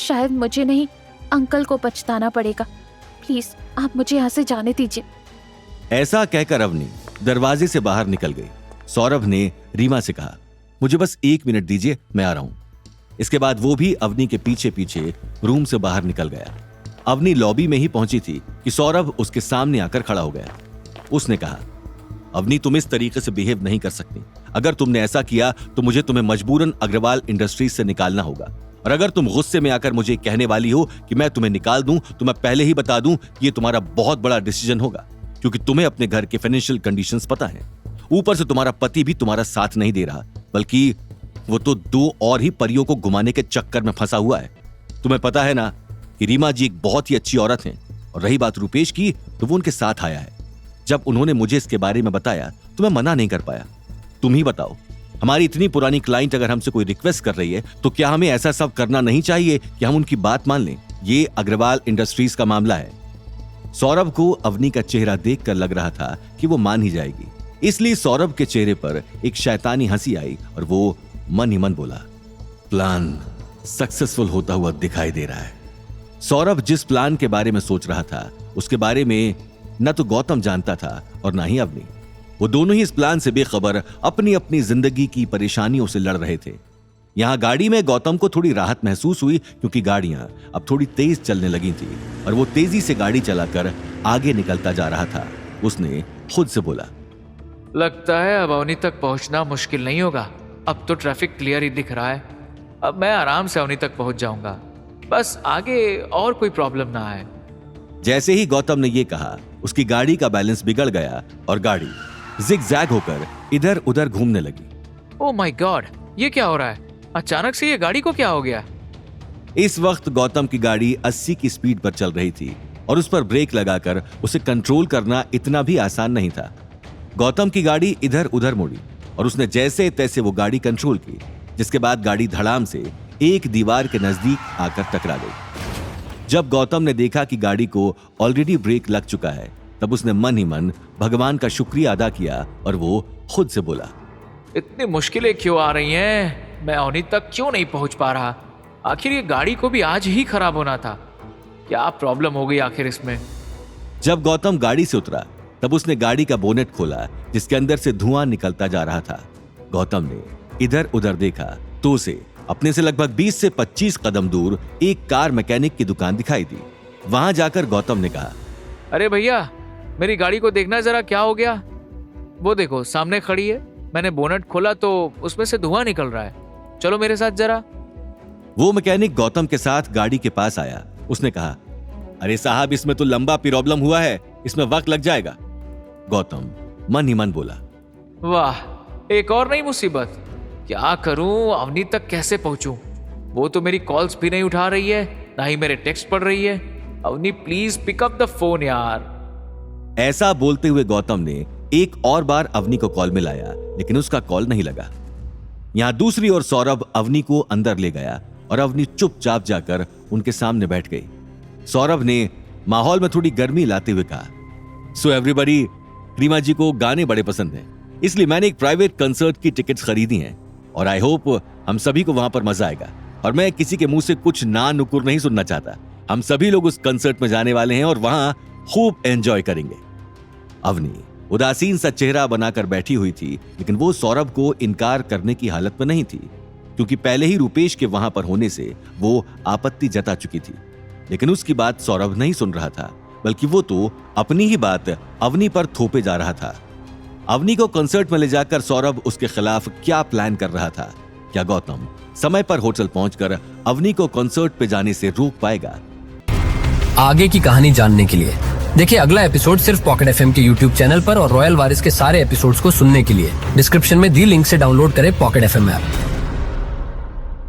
शायद मुझे नहीं, अंकल को पछताना पड़ेगा। प्लीज आप मुझे यहाँ से जाने दीजिए। ऐसा कहकर अवनी दरवाजे से बाहर निकल गई। सौरभ ने रीमा से कहा, मुझे बस 1 मिनट दीजिए, मैं आ रहा हूं। इसके बाद वो भी अवनी के पीछे पीछे रूम से बाहर निकल गया। अवनी लॉबी में ही पहुंची थी कि सौरभ उसके सामने आकर खड़ा हो गया। उसने कहा, अवनी तुम इस तरीके से बिहेव नहीं कर सकती। अगर तुमने ऐसा किया तो मुझे तुम्हें मजबूरन अग्रवाल इंडस्ट्रीज से निकालना होगा। और अगर तुम गुस्से में आकर मुझे कहने वाली हो कि मैं तुम्हें निकाल दूं, तो मैं पहले ही बता दूं कि ये तुम्हारा बहुत बड़ा डिसीजन होगा, क्योंकि तुम्हें अपने घर के फाइनेंशियल कंडीशंस पता है। ऊपर से तुम्हारा पति भी तुम्हारा साथ नहीं दे रहा, बल्कि वो तो 2 और ही परियों को घुमाने के चक्कर में फंसा हुआ है। तुम्हें पता है ना कि रीमा जी एक बहुत ही अच्छी औरत है। और रही बात रुपेश की, तो वो उनके साथ आया है। जब उन्होंने मुझे इसके बारे में बताया तो मैं मना नहीं कर पाया। तुम ही बताओ, हमारी इतनी पुरानी क्लाइंट अगर हमसे कोई रिक्वेस्ट कर रही है तो क्या हमें ऐसा सब करना नहीं चाहिए कि हम उनकी बात मान लें? ये अग्रवाल इंडस्ट्रीज का मामला है। सौरभ को अवनी का चेहरा देखकर लग रहा था कि वो मान ही जाएगी, इसलिए सौरभ के चेहरे पर एक शैतानी हंसी आई और वो मन ही मन बोला, प्लान सक्सेसफुल होता हुआ दिखाई दे रहा है। सौरभ जिस प्लान के बारे में सोच रहा था उसके बारे में न तो गौतम जानता था और न ही अवनी। वो दोनों ही इस प्लान से बेखबर अपनी अपनी जिंदगी की परेशानियों से लड़ रहे थे। यहां गाड़ी में गौतम को थोड़ी राहत महसूस हुई, क्योंकि गाड़ियां अब थोड़ी तेज चलने लगी थी और वो तेजी से गाड़ी चलाकर आगे निकलता जा रहा था। उसने खुद से बोला, लगता है अब अवनी तक पहुंचना मुश्किल नहीं होगा। अब तो ट्रैफिक क्लियर ही दिख रहा है। अब मैं आराम से अवनी तक पहुंच जाऊंगा, बस आगे और कोई प्रॉब्लम ना आए। जैसे ही गौतम ने यह कहा, उसकी गाड़ी का बैलेंस बिगड़ गया और गाड़ी जिगजैग होकर इधर उधर घूमने लगी। ओह माय गॉड, ये क्या हो रहा है? अचानक से ये गाड़ी को क्या हो गया? इस वक्त गौतम की गाड़ी 80 की स्पीड पर चल रही थी और उस पर ब्रेक लगाकर उसे कंट्रोल करना इतना भी आसान नहीं था। गौतम की गाड़ी इधर उधर मुड़ी और उसने जैसे तैसे वो गाड़ी कंट्रोल की, जिसके बाद गाड़ी धड़ाम से एक दीवार के नजदीक आकर टकरा गई। जब गौतम ने देखा कि गाड़ी को ऑलरेडी ब्रेक लग चुका है, तब उसने मन ही मन भगवान का शुक्रिया अदा किया और वो खुद से बोला, इतनी मुश्किलें क्यों आ रही हैं? मैं अवनी तक क्यों नहीं पहुंच पा रहा? आखिर ये गाड़ी को भी आज ही खराब होना था। क्या प्रॉब्लम हो गई आखिर इसमें? जब गौतम गाड़ी से उतरा तब उसने गाड़ी का बोनेट खोला, जिसके अंदर से धुआं निकलता जा रहा था। गौतम ने इधर उधर देखा तो उसे अपने से लगभग 20 से 25 कदम दूर एक कार मैकेनिक की दुकान दिखाई दी। वहां जाकर गौतम ने कहा, अरे भैया, मेरी गाड़ी को देखना जरा, क्या हो गया? वो देखो सामने खड़ी है। मैंने बोनट खोला तो उसमें से धुआं निकल रहा है। चलो मेरे साथ जरा। वो मैकेनिक गौतम के साथ गाड़ी के पास आया। उसने कहा, अरे साहब, इसमें तो लंबा प्रॉब्लम हुआ है, इसमें वक्त लग जाएगा। गौतम मन ही मन बोला, वाह, एक और नई मुसीबत। क्या करूं? अवनी तक कैसे पहुंचूं? वो तो मेरी कॉल्स भी नहीं उठा रही है, ना ही मेरे टेक्स्ट पढ़ रही है। Avni please pick up the phone यार। ऐसा बोलते हुए गौतम ने एक और बार अवनी को कॉल मिलाया, लेकिन उसका कॉल नहीं लगा। यहां दूसरी ओर सौरभ अवनी को अंदर ले गया और अवनी चुपचाप जाकर उनके सामने बैठ गई। सौरभ ने माहौल में थोड़ी गर्मी लाते हुए कहा, सो एवरीबॉडी, रीमा जी को गाने बड़े पसंद हैं, इसलिए मैंने एक प्राइवेट कंसर्ट की टिकट्स खरीदी हैं और आई होप हम सभी को वहां पर मजा आएगा। और मैं किसी के मुंह से कुछ ना नुकुर नहीं सुनना चाहता। हम सभी लोग उस कंसर्ट में जाने वाले हैं और वहां खूब एंजॉय करेंगे। अवनी उदासीन सा चेहरा बनाकर बैठी हुई थी, लेकिन वो सौरभ को इनकार करने की हालत में नहीं थी, क्योंकि पहले ही रुपेश के वहां पर होने से वो आपत्ति जता चुकी थी। लेकिन उसकी बात सौरभ नहीं सुन रहा था, बल्कि वो तो अपनी ही बात अवनी पर थोपे जा रहा था। अवनी को कंसर्ट में ले जाकर सौरभ उसके खिलाफ क्या प्लान कर रहा था? क्या गौतम समय पर होटल पहुंचकर अवनी को कंसर्ट पे जाने से रोक पाएगा? आगे की कहानी जानने के लिए देखिए अगला एपिसोड सिर्फ पॉकेट एफएम के यूट्यूब चैनल पर और रॉयल वारिस के सारे एपिसोड्स को सुनने के लिए डिस्क्रिप्शन में दी लिंक से डाउनलोड करें पॉकेट एफएम ऐप।